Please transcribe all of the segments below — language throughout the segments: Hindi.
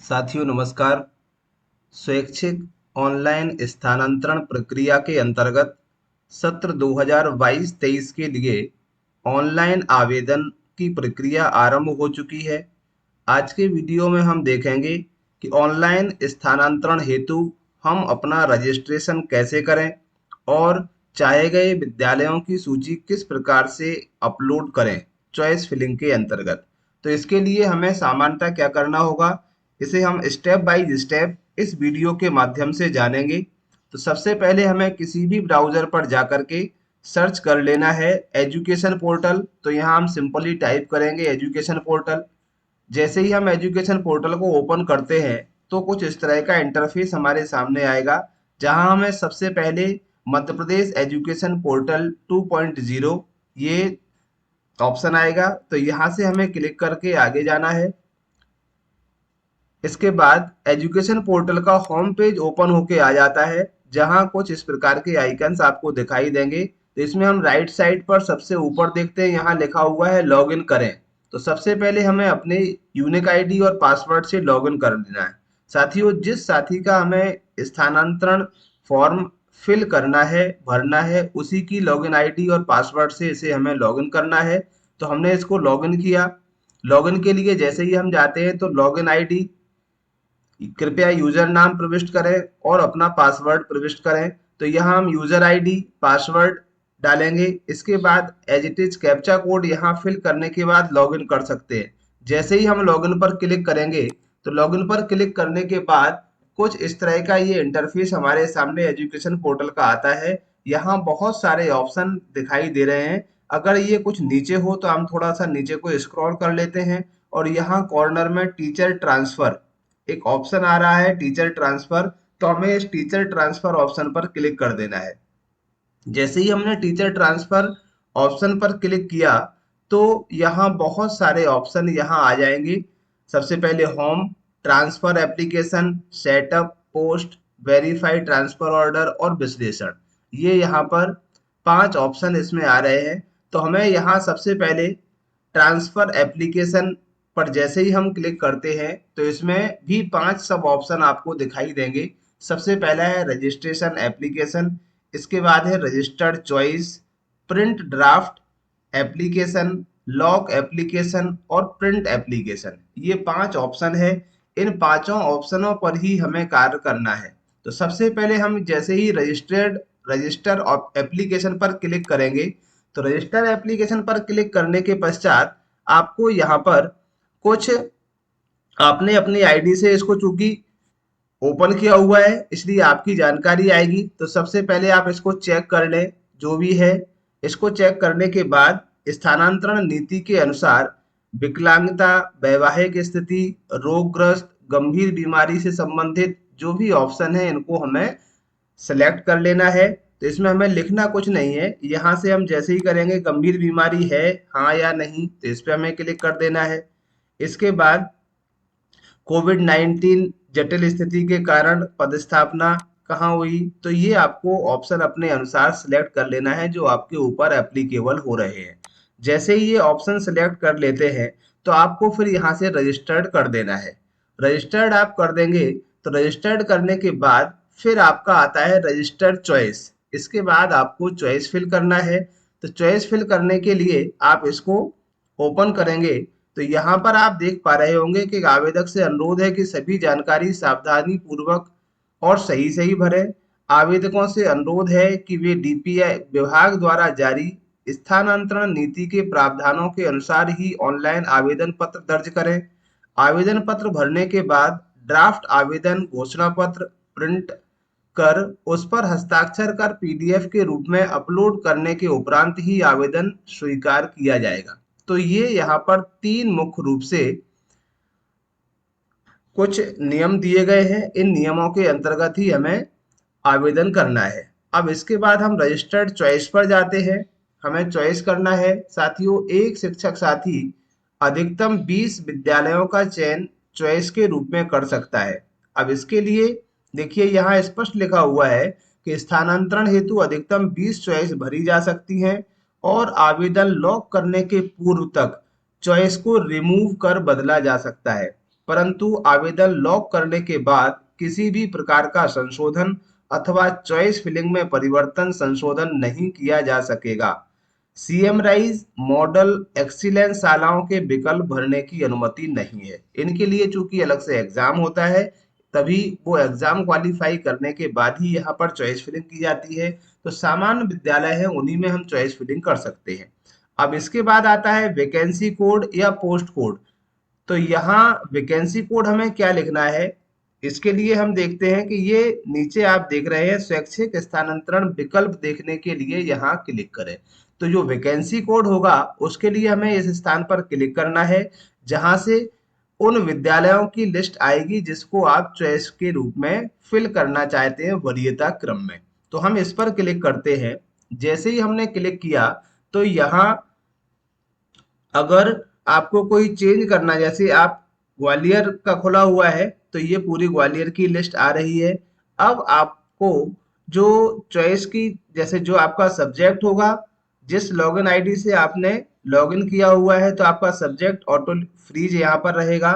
साथियों नमस्कार। स्वैच्छिक ऑनलाइन स्थानांतरण प्रक्रिया के अंतर्गत सत्र 2022-23 के लिए ऑनलाइन आवेदन की प्रक्रिया आरंभ हो चुकी है। आज के वीडियो में हम देखेंगे कि ऑनलाइन स्थानांतरण हेतु हम अपना रजिस्ट्रेशन कैसे करें और चाहे गए विद्यालयों की सूची किस प्रकार से अपलोड करें चॉइस फिलिंग के अंतर्गत। तो इसके लिए हमें सामान्यतः क्या करना होगा, इसे हम स्टेप बाय स्टेप इस वीडियो के माध्यम से जानेंगे। तो सबसे पहले हमें किसी भी ब्राउजर पर जाकर के सर्च कर लेना है एजुकेशन पोर्टल। तो यहाँ हम सिंपली टाइप करेंगे एजुकेशन पोर्टल। जैसे ही हम एजुकेशन पोर्टल को ओपन करते हैं तो कुछ इस तरह का इंटरफेस हमारे सामने आएगा, जहां हमें सबसे पहले मध्य प्रदेश एजुकेशन पोर्टल 2.0 ये ऑप्शन आएगा। तो यहाँ से हमें क्लिक करके आगे जाना है। इसके बाद एजुकेशन पोर्टल का होम पेज ओपन होके आ जाता है, जहां कुछ इस प्रकार के आइकन्स आपको दिखाई देंगे। तो इसमें हम राइट साइड पर सबसे ऊपर देखते हैं, यहाँ लिखा हुआ है लॉगिन करें। तो सबसे पहले हमें अपने यूनिक आईडी और पासवर्ड से लॉगिन कर लेना है। साथियों, जिस साथी का हमें स्थानांतरण फॉर्म फिल करना है, भरना है, उसी की लॉगिन आईडी और पासवर्ड से इसे हमें लॉगिन करना है। तो हमने इसको लॉगिन किया। लॉगिन के लिए जैसे ही हम जाते हैं तो लॉगिन आईडी, कृपया यूजर नाम प्रविष्ट करें और अपना पासवर्ड प्रविष्ट करें। तो यहाँ हम यूजर आईडी पासवर्ड डालेंगे। इसके बाद as it is captcha code यहाँ फिल करने के बाद लॉगिन कर सकते हैं। जैसे ही हम लॉगिन पर क्लिक करेंगे तो लॉगिन पर क्लिक करने के बाद कुछ इस तरह का ये इंटरफेस हमारे सामने एजुकेशन पोर्टल का आता है। यहाँ बहुत सारे ऑप्शन दिखाई दे रहे हैं। अगर ये कुछ नीचे हो तो हम थोड़ा सा नीचे को स्क्रॉल कर लेते हैं और यहाँ कॉर्नर में टीचर ट्रांसफर एक ऑप्शन आ रहा है, टीचर ट्रांसफर। तो हमें इस टीचर ट्रांसफर ऑप्शन पर क्लिक कर देना है। जैसे ही हमने टीचर ट्रांसफर ऑप्शन पर क्लिक किया तो यहाँ बहुत सारे ऑप्शन यहाँ आ जाएंगे। सबसे पहले home, transfer application, setup, post, verify transfer order और विश्लेषण। ये यहाँ पर 5 ऑप्शन इसमें आ रहे हैं। तो हमें यहाँ सबसे पहले ट्रांसफर एप्लीकेशन पर जैसे ही हम क्लिक करते हैं तो इसमें भी 5 सब ऑप्शन आपको दिखाई देंगे। सबसे पहला है रजिस्ट्रेशन एप्लीकेशन, इसके बाद है registered choice, print draft application, lock application और प्रिंट एप्लीकेशन। ये 5 ऑप्शन है। इन पांचों ऑप्शनों पर ही हमें कार्य करना है। तो सबसे पहले हम जैसे ही रजिस्टर एप्लीकेशन पर क्लिक करेंगे तो रजिस्टर एप्लीकेशन पर क्लिक करने के पश्चात आपको यहाँ पर कुछ, आपने अपनी आईडी से इसको चूंकि ओपन किया हुआ है इसलिए आपकी जानकारी आएगी। तो सबसे पहले आप इसको चेक कर लें जो भी है। इसको चेक करने के बाद स्थानांतरण नीति के अनुसार विकलांगता, वैवाहिक स्थिति, रोगग्रस्त, गंभीर बीमारी से संबंधित जो भी ऑप्शन है इनको हमें सेलेक्ट कर लेना है। तो इसमें हमें लिखना कुछ नहीं है। यहाँ से हम जैसे ही करेंगे गंभीर बीमारी है हाँ या नहीं, तो इस पे हमें क्लिक कर देना है। इसके बाद कोविड-19 जटिल स्थिति के कारण पदस्थापना कहाँ हुई, तो ये आपको ऑप्शन अपने अनुसार सिलेक्ट कर लेना है जो आपके ऊपर एप्लीकेबल हो रहे हैं। जैसे ही ये ऑप्शन सिलेक्ट कर लेते हैं तो आपको फिर यहाँ से रजिस्टर्ड कर देना है। रजिस्टर्ड आप कर देंगे तो रजिस्टर्ड करने के बाद फिर आपका आता है रजिस्टर्ड चॉइस। इसके बाद आपको चॉइस फिल करना है। तो चॉइस फिल करने के लिए आप इसको ओपन करेंगे तो यहाँ पर आप देख पा रहे होंगे कि आवेदक से अनुरोध है कि सभी जानकारी सावधानी पूर्वक और सही सही भरें। आवेदकों से अनुरोध है कि वे डीपीआई विभाग द्वारा जारी स्थानांतरण नीति के प्रावधानों के अनुसार ही ऑनलाइन आवेदन पत्र दर्ज करें। आवेदन पत्र भरने के बाद ड्राफ्ट आवेदन घोषणा पत्र प्रिंट कर उस पर हस्ताक्षर कर पीडीएफ के रूप में अपलोड करने के उपरांत ही आवेदन स्वीकार किया जाएगा। तो ये यहाँ पर 3 मुख्य रूप से कुछ नियम दिए गए हैं। इन नियमों के अंतर्गत ही हमें आवेदन करना है। अब इसके बाद हम रजिस्टर्ड चॉइस पर जाते हैं। हमें चॉइस करना है। साथियों, एक शिक्षक साथी अधिकतम 20 विद्यालयों का चयन चॉइस के रूप में कर सकता है। अब इसके लिए देखिए यहाँ स्पष्ट लिखा हुआ है कि स्थानांतरण हेतु अधिकतम 20 चॉइस भरी जा सकती हैं और आवेदन लॉक करने के पूर्व तक चॉइस को रिमूव कर बदला जा सकता है। परंतु आवेदन लॉक करने के बाद किसी भी प्रकार का संशोधन अथवा चॉइस फिलिंग में परिवर्तन संशोधन नहीं किया जा सकेगा। सीएम राइज मॉडल एक्सीलेंस शालाओं के विकल्प भरने की अनुमति नहीं है। इनके लिए चूंकि अलग से एग्जाम होता है, तभी वो एग्जाम क्वालिफाई करने के बाद ही यहाँ पर चॉइस फिलिंग की जाती है। तो सामान्य विद्यालय है, उन्हीं में हम चॉइस फिलिंग कर सकते हैं। अब इसके बाद आता है वैकेंसी कोड या पोस्ट कोड। तो यहाँ वैकेंसी कोड हमें क्या लिखना है, इसके लिए हम देखते हैं कि ये नीचे आप देख रहे हैं स्वैच्छिक स्थानांतरण विकल्प देखने के लिए यहाँ क्लिक करें। तो जो वैकेंसी कोड होगा उसके लिए हमें इस स्थान पर क्लिक करना है, जहां से उन विद्यालयों की लिस्ट आएगी जिसको आप चॉइस के रूप में फिल करना चाहते हैं वरीयता क्रम में। तो हम इस पर क्लिक करते हैं। जैसे ही हमने क्लिक किया तो यहाँ अगर आपको कोई चेंज करना, जैसे आप ग्वालियर का खुला हुआ है तो ये पूरी ग्वालियर की लिस्ट आ रही है। अब आपको जो चॉइस की, जैसे जो आपका सब्जेक्ट होगा, जिस लॉगिन आईडी से आपने लॉगिन किया हुआ है, तो आपका सब्जेक्ट ऑटो फ्रीज यहाँ पर रहेगा।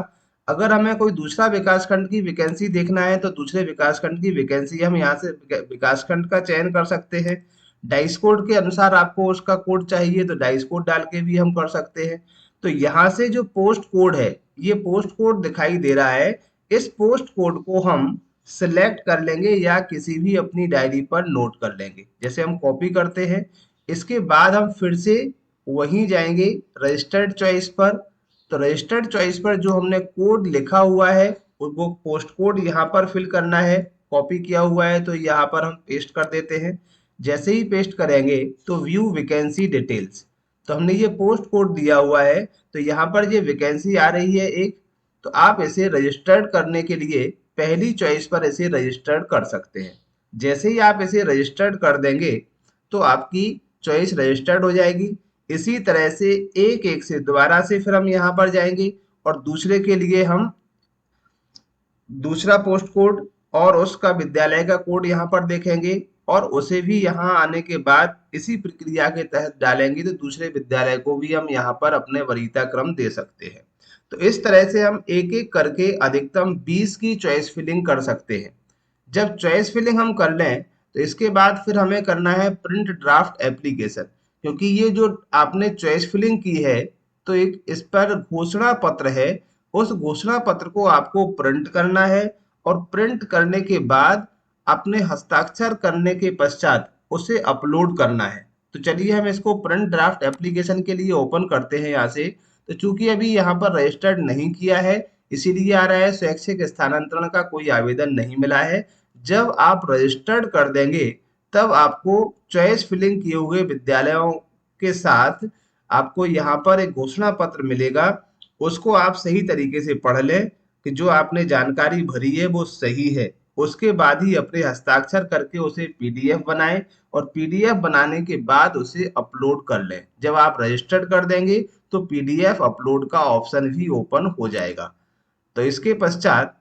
अगर हमें कोई दूसरा विकासखंड की वैकेंसी देखना है तो दूसरे विकासखंड की वैकेंसी हम यहाँ से विकासखंड का चयन कर सकते हैं। डाइस कोड के अनुसार आपको उसका कोड चाहिए तो डाइस कोड डाल के भी हम कर सकते हैं। तो यहाँ से जो पोस्ट कोड है, ये पोस्ट कोड दिखाई दे रहा है, इस पोस्ट कोड को हम सिलेक्ट कर लेंगे या किसी भी अपनी डायरी पर नोट कर लेंगे। जैसे हम कॉपी करते हैं, इसके बाद हम फिर से वहीं जाएंगे रजिस्टर्ड चॉइस पर। तो रजिस्टर्ड चॉइस पर जो हमने कोड लिखा हुआ है वो पोस्ट कोड यहाँ पर फिल करना है। कॉपी किया हुआ है तो यहाँ पर हम पेस्ट कर देते हैं। जैसे ही पेस्ट करेंगे तो व्यू वैकेंसी डिटेल्स, तो हमने ये पोस्ट कोड दिया हुआ है तो यहाँ पर ये वैकेंसी आ रही है एक। तो आप इसे रजिस्टर्ड करने के लिए पहली चॉइस पर इसे रजिस्टर्ड कर सकते हैं। जैसे ही आप इसे रजिस्टर्ड कर देंगे तो आपकी चॉइस रजिस्टर्ड हो जाएगी। इसी तरह से एक एक से दोबारा से फिर हम यहाँ पर जाएंगे और दूसरे के लिए हम दूसरा पोस्ट कोड और उसका विद्यालय का कोड यहाँ पर देखेंगे और उसे भी यहाँ आने के बाद इसी प्रक्रिया के तहत डालेंगे तो दूसरे विद्यालय को भी हम यहाँ पर अपने वरीयता क्रम दे सकते हैं। तो इस तरह से हम एक एक करके अधिकतम 20 की चॉइस फिलिंग कर सकते हैं। जब चॉइस फिलिंग हम कर लें तो इसके बाद फिर हमें करना है प्रिंट ड्राफ्ट एप्लीकेशन, क्योंकि ये जो आपने चॉइस फिलिंग की है तो एक इस पर घोषणा पत्र है। उस घोषणा पत्र को आपको प्रिंट करना है और प्रिंट करने के बाद अपने हस्ताक्षर करने के पश्चात उसे अपलोड करना है। तो चलिए हम इसको प्रिंट ड्राफ्ट एप्लीकेशन के लिए ओपन करते हैं यहाँ से। तो चूंकि अभी यहाँ पर रजिस्टर्ड नहीं किया है इसीलिए आ रहा है स्वैच्छिक स्थानांतरण का कोई आवेदन नहीं मिला है। जब आप रजिस्टर्ड कर देंगे तब आपको चॉइस फिलिंग किए हुए विद्यालयों के साथ आपको यहाँ पर एक घोषणा पत्र मिलेगा। उसको आप सही तरीके से पढ़ लें कि जो आपने जानकारी भरी है वो सही है। उसके बाद ही अपने हस्ताक्षर करके उसे पीडीएफ बनाएं और पीडीएफ बनाने के बाद उसे अपलोड कर लें। जब आप रजिस्टर्ड कर देंगे तो पीडीएफ अपलोड का ऑप्शन भी ओपन हो जाएगा। तो इसके पश्चात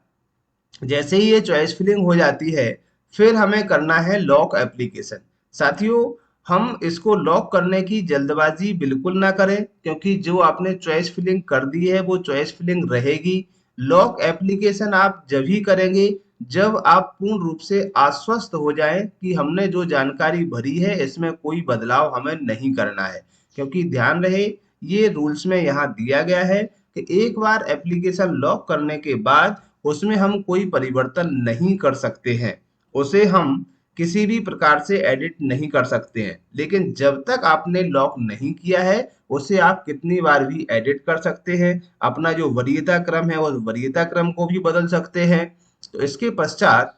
जैसे ही ये चॉइस फिलिंग हो जाती है फिर हमें करना है लॉक एप्लीकेशन। साथियों, हम इसको लॉक करने की जल्दबाजी बिल्कुल ना करें, क्योंकि जो आपने चॉइस फिलिंग कर दी है वो चॉइस फिलिंग रहेगी। लॉक एप्लीकेशन आप जब ही करेंगे जब आप पूर्ण रूप से आश्वस्त हो जाएं कि हमने जो जानकारी भरी है इसमें कोई बदलाव हमें नहीं करना है। क्योंकि ध्यान रहे ये रूल्स में यहाँ दिया गया है कि एक बार एप्लीकेशन लॉक करने के बाद उसमें हम कोई परिवर्तन नहीं कर सकते हैं, उसे हम किसी भी प्रकार से एडिट नहीं कर सकते हैं। लेकिन जब तक आपने लॉक नहीं किया है उसे आप कितनी बार भी एडिट कर सकते हैं। अपना जो वरीयता क्रम है उस वरीयता क्रम को भी बदल सकते हैं। तो इसके पश्चात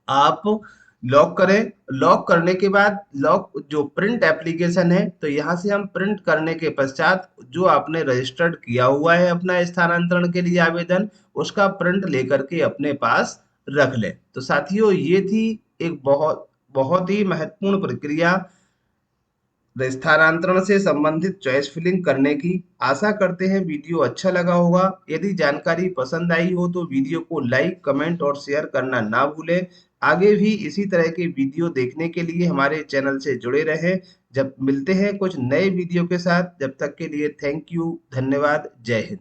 आप लॉक करें। लॉक करने के बाद लॉक जो प्रिंट एप्लीकेशन है तो यहाँ से हम प्रिंट करने के पश्चात जो आपने रजिस्टर्ड किया हुआ है अपना स्थानांतरण के लिए आवेदन, उसका प्रिंट लेकर के अपने पास रख लें। तो साथियों, ये थी एक बहुत बहुत ही महत्वपूर्ण प्रक्रिया स्थानांतरण से संबंधित चॉइस फिलिंग करने की। आशा करते हैं वीडियो अच्छा लगा होगा। यदि जानकारी पसंद आई हो तो वीडियो को लाइक, कमेंट और शेयर करना ना भूलें। आगे भी इसी तरह के वीडियो देखने के लिए हमारे चैनल से जुड़े रहें। जब मिलते हैं कुछ नए वीडियो के साथ, जब तक के लिए थैंक यू, धन्यवाद, जय हिंद।